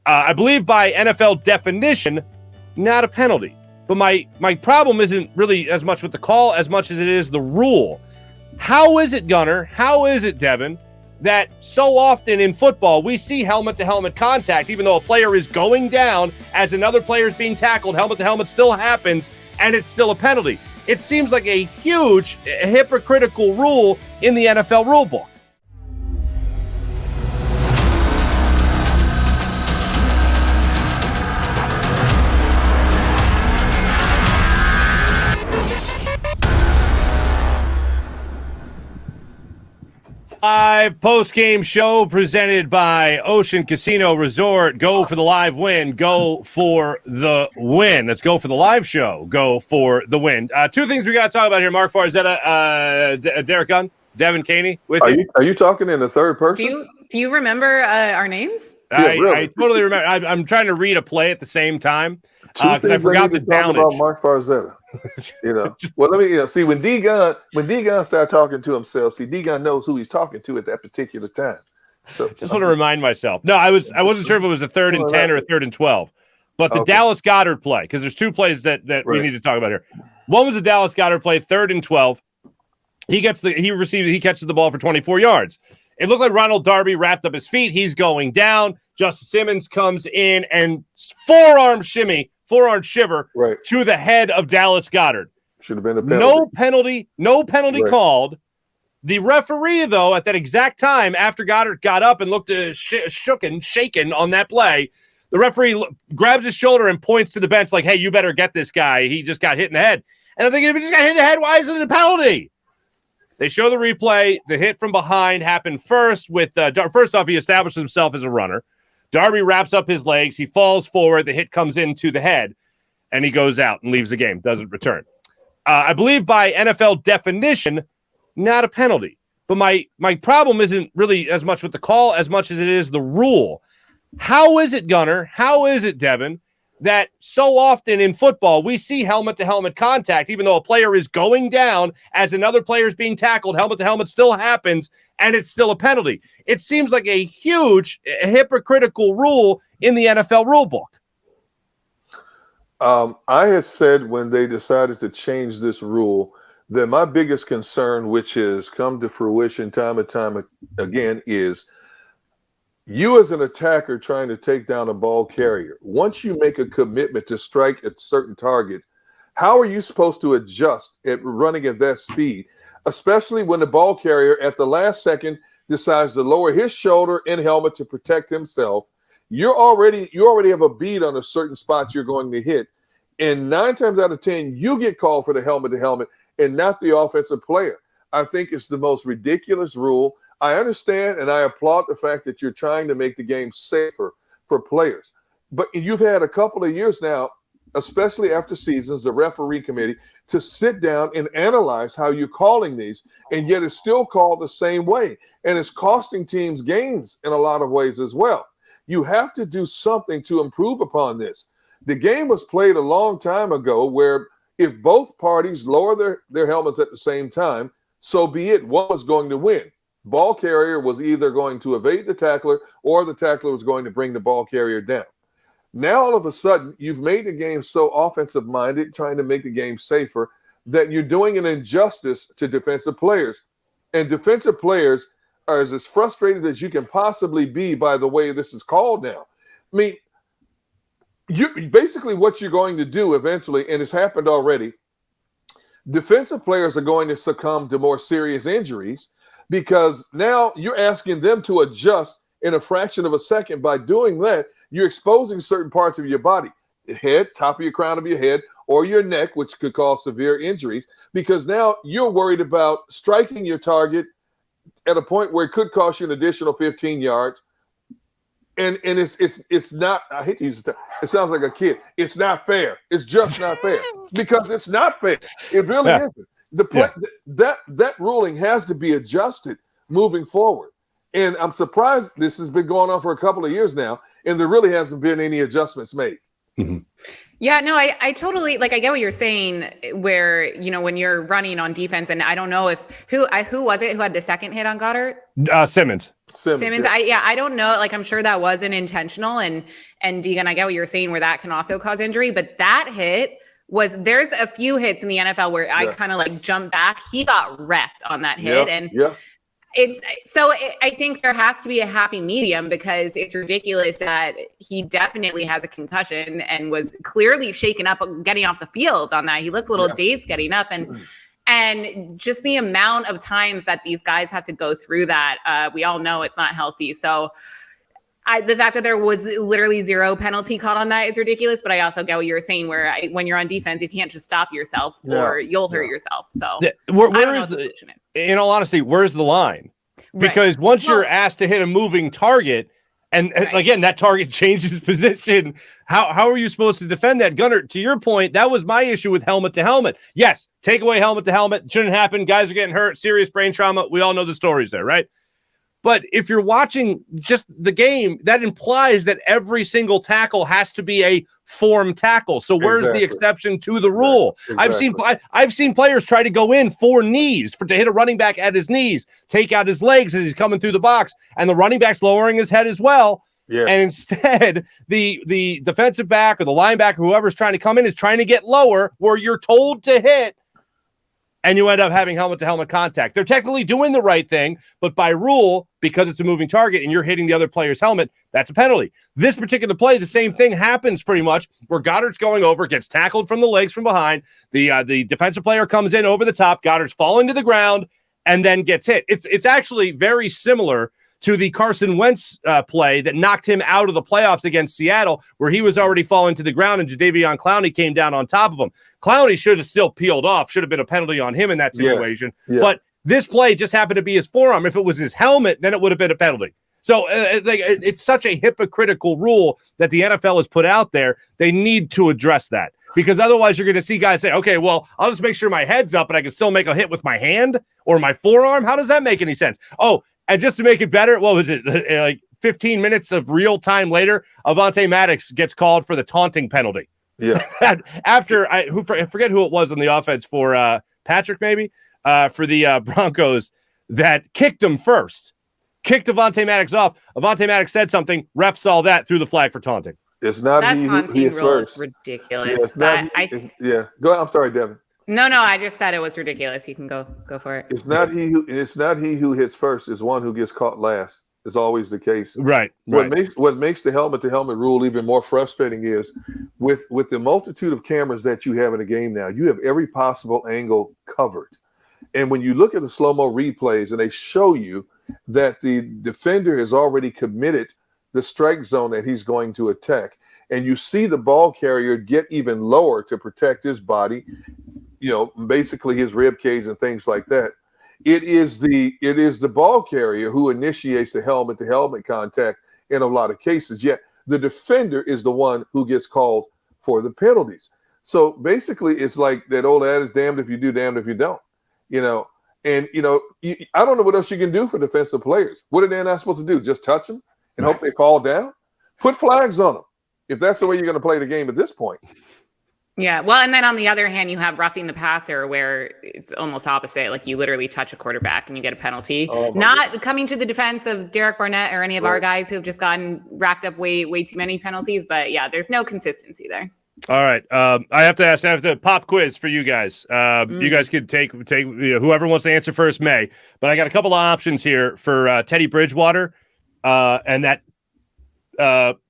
I believe by NFL definition, not a penalty. But my problem isn't really as much with the call as much as it is the rule. How is it, Gunner? How is it, Devin, that so often in football we see helmet-to-helmet contact, even though a player is going down as another player is being tackled, helmet-to-helmet still happens, and it's still a penalty? It seems like a huge hypocritical rule in the NFL rulebook. Live post-game show presented by Ocean Casino Resort. Go for the live win. Go for the win. Let's go for the live show. Go for the win. Two things we got to talk about here. Mark Farzetta, Derek Gunn, Devin Caney. Are you talking in the third person? Do you remember our names? I totally remember. I'm trying to read a play at the same time because I forgot the downage. About Mark Farzetta. Well, let me see when D Gunn started talking to himself. See, D Gunn knows who he's talking to at that particular time. So just want to remind myself. No, I wasn't sure if it was a 3rd and 10 or a 3rd and 12. But the Dallas Goddard play, because there's two plays that we need to talk about here. One was the Dallas Goddard play, 3rd and 12. He catches the ball for 24 yards. It looked like Ronald Darby wrapped up his feet. He's going down. Justice Simmons comes in and forearm shiver to the head of Dallas Goddard. Should have been a penalty. No penalty called. The referee, though, at that exact time, after Goddard got up and looked shaken on that play, the referee grabs his shoulder and points to the bench like, hey, you better get this guy. He just got hit in the head. And I'm thinking, if he just got hit in the head, why isn't it a penalty? They show the replay. The hit from behind happened first with first off, he establishes himself as a runner. Darby wraps up his legs. He falls forward. The hit comes into the head, and he goes out and leaves the game, doesn't return. I believe by NFL definition, not a penalty. But my problem isn't really as much with the call as much as it is the rule. How is it, Gunner? How is it, Devin, that so often in football we see helmet-to-helmet contact, even though a player is going down as another player is being tackled, helmet-to-helmet still happens, and it's still a penalty? It seems like a huge hypocritical rule in the NFL rulebook. I had said when they decided to change this rule that my biggest concern, which has come to fruition time and time again, is you as an attacker trying to take down a ball carrier. Once you make a commitment to strike a certain target, how are you supposed to adjust at running at that speed, especially when the ball carrier at the last second decides to lower his shoulder and helmet to protect himself? You already have a bead on a certain spot you're going to hit. And 9 times out of 10, you get called for the helmet-to-helmet and not the offensive player. I think it's the most ridiculous rule. I understand and I applaud the fact that you're trying to make the game safer for players. But you've had a couple of years now, especially after seasons, the referee committee, to sit down and analyze how you're calling these, and yet it's still called the same way. And it's costing teams games in a lot of ways as well. You have to do something to improve upon this. The game was played a long time ago where if both parties lower their helmets at the same time, so be it, one was going to win. Ball carrier was either going to evade the tackler or the tackler was going to bring the ball carrier down. Now, all of a sudden, you've made the game so offensive-minded, trying to make the game safer, that you're doing an injustice to defensive players. And defensive players are as frustrated as you can possibly be by the way this is called now. I mean, basically what you're going to do eventually, and it's happened already, defensive players are going to succumb to more serious injuries because now you're asking them to adjust in a fraction of a second. By doing that, you're exposing certain parts of your body, the head, top of your crown of your head, or your neck, which could cause severe injuries, because now you're worried about striking your target at a point where it could cost you an additional 15 yards. And it's not, I hate to use this term, it sounds like a kid. It's not fair. It's just not fair because it's not fair. It really isn't. That ruling has to be adjusted moving forward. And I'm surprised this has been going on for a couple of years now, and there really hasn't been any adjustments made. Yeah, no, I totally I get what you're saying where, when you're running on defense, and I don't know who was it who had the second hit on Goddard? Simmons. Simmons. I don't know. I'm sure that wasn't intentional. And Deegan, I get what you're saying where that can also cause injury, but that hit there's a few hits in the NFL where I kind of jumped back. He got wrecked on that hit. I think there has to be a happy medium because it's ridiculous that he definitely has a concussion and was clearly shaken up getting off the field on that. He looks a little dazed getting up, and just the amount of times that these guys have to go through that, we all know it's not healthy. So the fact that there was literally zero penalty caught on that is ridiculous, but I also get what you're saying where when you're on defense, you can't just stop yourself or you'll hurt yourself. So in all honesty, where's the line? Because once you're asked to hit a moving target, and again, that target changes position, how are you supposed to defend that? Goddard, to your point, that was my issue with helmet to helmet. Yes, take away helmet to helmet. Shouldn't happen. Guys are getting hurt. Serious brain trauma. We all know the stories there, right? But if you're watching just the game, that implies that every single tackle has to be a form tackle. So where's the exception to the rule? Exactly. I've seen players try to go in 4 knees to hit a running back at his knees, take out his legs as he's coming through the box, and the running back's lowering his head as well. Yeah. And instead, the defensive back or the linebacker, whoever's trying to come in, is trying to get lower where you're told to hit. And you end up having helmet-to-helmet contact. They're technically doing the right thing, but by rule, because it's a moving target and you're hitting the other player's helmet, that's a penalty. This particular play, the same thing happens pretty much, where Goddard's going over, gets tackled from the legs from behind. The defensive player comes in over the top. Goddard's falling to the ground and then gets hit. It's actually very similar to the Carson Wentz play that knocked him out of the playoffs against Seattle, where he was already falling to the ground and Jadeveon Clowney came down on top of him. Clowney should have still peeled off, should have been a penalty on him in that situation. Yes. But this play just happened to be his forearm. If it was his helmet, then it would have been a penalty. So it's such a hypocritical rule that the NFL has put out there. They need to address that, because otherwise you're going to see guys say, okay, well, I'll just make sure my head's up and I can still make a hit with my hand or my forearm. How does that make any sense? Oh, and just to make it better, what was it? 15 minutes of real time later, Avonte Maddox gets called for the taunting penalty. Yeah. After I forget who it was on the offense for Patrick, maybe for the Broncos that kicked him first, kicked Avonte Maddox off. Avonte Maddox said something. Ref saw that, threw the flag for taunting. It's not that he taunting who hits rule first. is ridiculous. Go ahead. I'm sorry, Devin. No, I just said it was ridiculous. You can go for it. It's not he who hits first. It's one who gets caught last. It's always the case. Right. What makes the helmet-to-helmet rule even more frustrating is with the multitude of cameras that you have in a game now, you have every possible angle covered. And when you look at the slow-mo replays and they show you that the defender has already committed the strike zone that he's going to attack, and you see the ball carrier get even lower to protect his body, basically his rib cage and things like that. It is the ball carrier who initiates the helmet-to-helmet contact in a lot of cases. Yet the defender is the one who gets called for the penalties. So basically, it's like that old adage: "Damned if you do, damned if you don't." I don't know what else you can do for defensive players. What are they not supposed to do? Just touch them and hope they fall down? Put flags on them if that's the way you're going to play the game at this point. Yeah, well, and then on the other hand, you have roughing the passer where it's almost opposite. Like you literally touch a quarterback and you get a penalty. Not coming to the defense of Derek Barnett or any of our guys who have just gotten racked up way too many penalties. But yeah, there's no consistency there. All right. I have to pop quiz for you guys. You guys could take whoever wants to answer first may. But I got a couple of options here for Teddy Bridgewater and that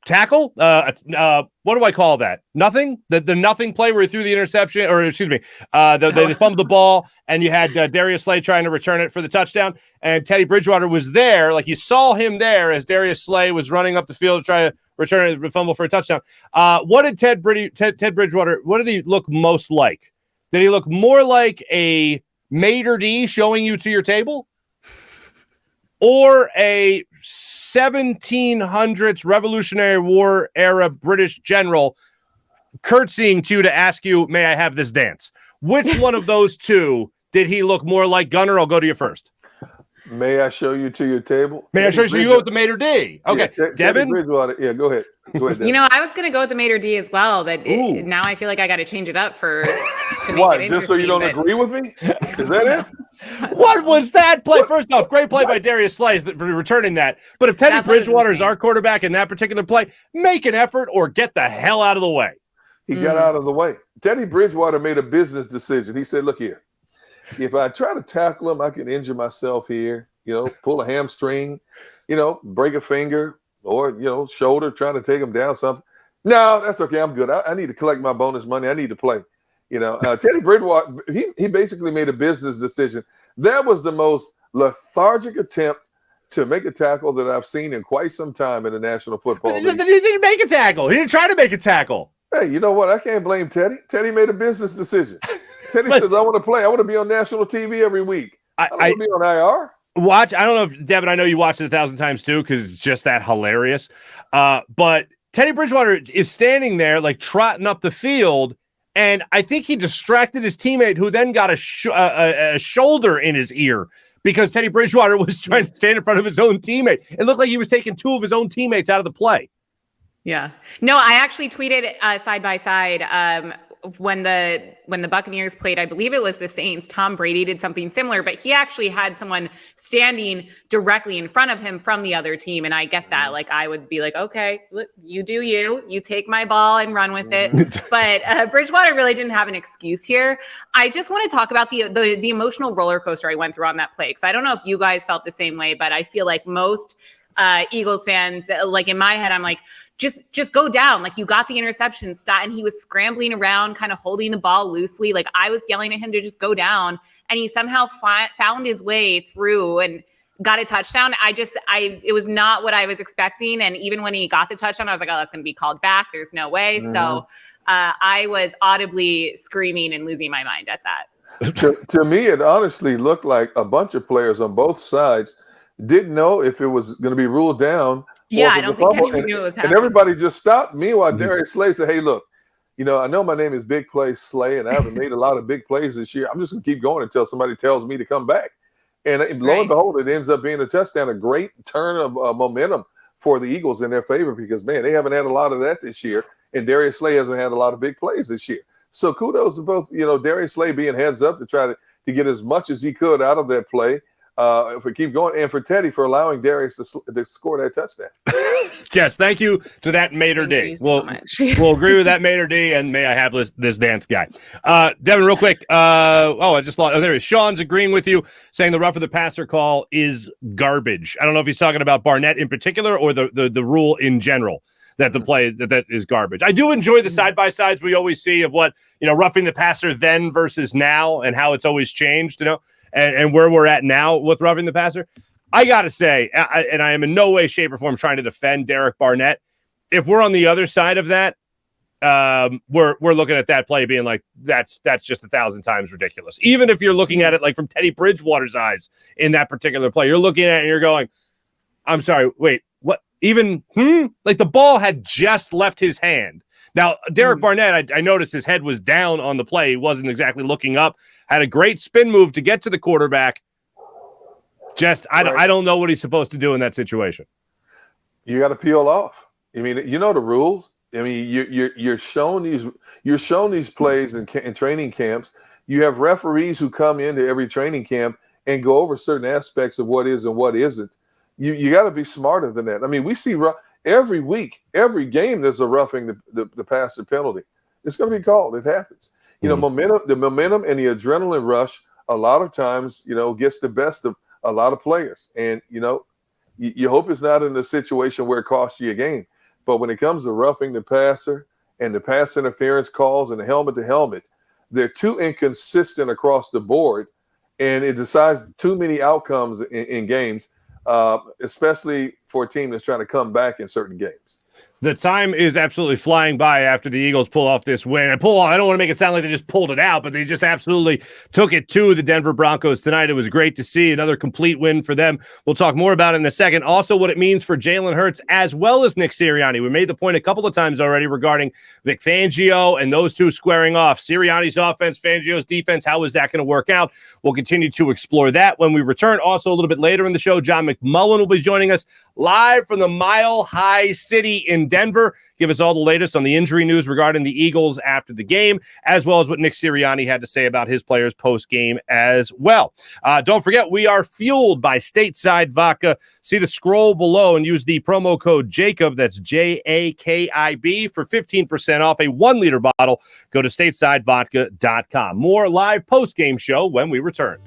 tackle. What do I call that? Nothing? The nothing play where he threw the interception, or excuse me, they fumbled the ball, and you had Darius Slay trying to return it for the touchdown, and Teddy Bridgewater was there. Like you saw him there as Darius Slay was running up the field to try to return it, fumble for a touchdown. What did Ted Bridgewater, what did he look most like? Did he look more like a maitre d' showing you to your table? Or a 1700s Revolutionary War era British general curtsying to you to ask you, may I have this dance? Which one of those two did he look more like? Gunner, I'll go to you first. May I show you to your table? May I show you? You go with the maitre d'. Okay, yeah, Devin? Bridgewater. Yeah, go ahead. Go ahead, You know, I was going to go with the Mater D as well, but now I feel like I got to change it up to make Why? it Just so you don't agree with me? Is that it? What was that play? First off, great play by Darius Slay for returning that. But if Teddy Bridgewater is our quarterback in that particular play, make an effort or get the hell out of the way. He got out of the way. Teddy Bridgewater made a business decision. He said, look here, if I try to tackle him, I can injure myself here, pull a hamstring, break a finger or, shoulder, trying to take him down something. No, that's okay. I'm good. I need to collect my bonus money. I need to play. Teddy Bridgewater, he basically made a business decision. That was the most lethargic attempt to make a tackle that I've seen in quite some time in the National Football League. He didn't make a tackle. He didn't try to make a tackle. Hey, you know what? I can't blame Teddy. Teddy made a business decision. Teddy says, I want to play. I want to be on national TV every week. I don't want to be on IR. I don't know if, Devin, I know you watched it 1,000 times too because it's just that hilarious. But Teddy Bridgewater is standing there like trotting up the field, and I think he distracted his teammate who then got a shoulder in his ear because Teddy Bridgewater was trying to stand in front of his own teammate. It looked like he was taking two of his own teammates out of the play. Yeah. No, I actually tweeted side by side when the Buccaneers played, I believe it was the Saints. Tom Brady did something similar, but he actually had someone standing directly in front of him from the other team. And I get that. Like, I would be like, okay, look, you do you take my ball and run with it. But Bridgewater really didn't have an excuse here. I just want to talk about the emotional roller coaster I went through on that play. Because I don't know if you guys felt the same way, but I feel like most Eagles fans, like in my head, I'm like, just go down. Like, you got the interception, stop. And he was scrambling around, kind of holding the ball loosely. Like, I was yelling at him to just go down, and he somehow found his way through and got a touchdown. It was not what I was expecting. And even when he got the touchdown, I was like, oh, that's going to be called back. There's no way. Mm-hmm. So I was audibly screaming and losing my mind at that. To me, it honestly looked like a bunch of players on both sides didn't know if it was going to be ruled down. Yeah, I don't think anyone knew it was happening. And everybody just stopped. Meanwhile, Darius Slay said, hey, look, I know my name is Big Play Slay, and I haven't made a lot of big plays this year. I'm just going to keep going until somebody tells me to come back. And lo and behold, it ends up being a touchdown, a great turn of momentum for the Eagles in their favor because, man, they haven't had a lot of that this year, and Darius Slay hasn't had a lot of big plays this year. So kudos to both, Darius Slay being heads up to try to get as much as he could out of that play. If we keep going, and for Teddy for allowing Darius to score that touchdown. Yes, thank you to that Mater D. We'll agree with that Mater D, and may I have this dance guy. Devin, real quick. I just lost. Oh, there he is. Sean's agreeing with you, saying the rough of the passer call is garbage. I don't know if he's talking about Barnett in particular or the rule in general that the play that is garbage. I do enjoy the side-by-sides we always see of what, roughing the passer then versus now and how it's always changed, and where we're at now with roughing the passer. I got to say, and I am in no way, shape, or form trying to defend Derek Barnett. If we're on the other side of that, we're looking at that play being like, that's just 1,000 times ridiculous. Even if you're looking at it like from Teddy Bridgewater's eyes in that particular play, you're looking at it and you're going, I'm sorry, wait, what? Even, like the ball had just left his hand. Now, Derek Barnett, I noticed his head was down on the play. He wasn't exactly looking up. Had a great spin move to get to the quarterback. I don't know what he's supposed to do in that situation. You got to peel off. I mean, the rules. I mean, you're shown these plays in training camps. You have referees who come into every training camp and go over certain aspects of what is and what isn't. You got to be smarter than that. I mean, we see every week, every game, there's a roughing the passer penalty. It's going to be called. It happens. The momentum and the adrenaline rush a lot of times, gets the best of a lot of players. And, you hope it's not in a situation where it costs you a game. But when it comes to roughing the passer and the pass interference calls and the helmet to helmet, they're too inconsistent across the board. And it decides too many outcomes in games, especially for a team that's trying to come back in certain games. The time is absolutely flying by after the Eagles pull off this win. I don't want to make it sound like they just pulled it out, but they just absolutely took it to the Denver Broncos tonight. It was great to see another complete win for them. We'll talk more about it in a second. Also, what it means for Jalen Hurts as well as Nick Sirianni. We made the point a couple of times already regarding Vic Fangio and those two squaring off. Sirianni's offense, Fangio's defense. How is that going to work out? We'll continue to explore that when we return. Also, a little bit later in the show, John McMullen will be joining us. live from the Mile High City in Denver. Give us all the latest on the injury news regarding the Eagles after the game, as well as what Nick Sirianni had to say about his players post-game as well. Don't forget, we are fueled by Stateside Vodka. See the scroll below and use the promo code JAKIB, that's JAKIB, for 15% off a 1-liter bottle. Go to statesidevodka.com. More live post-game show when we return.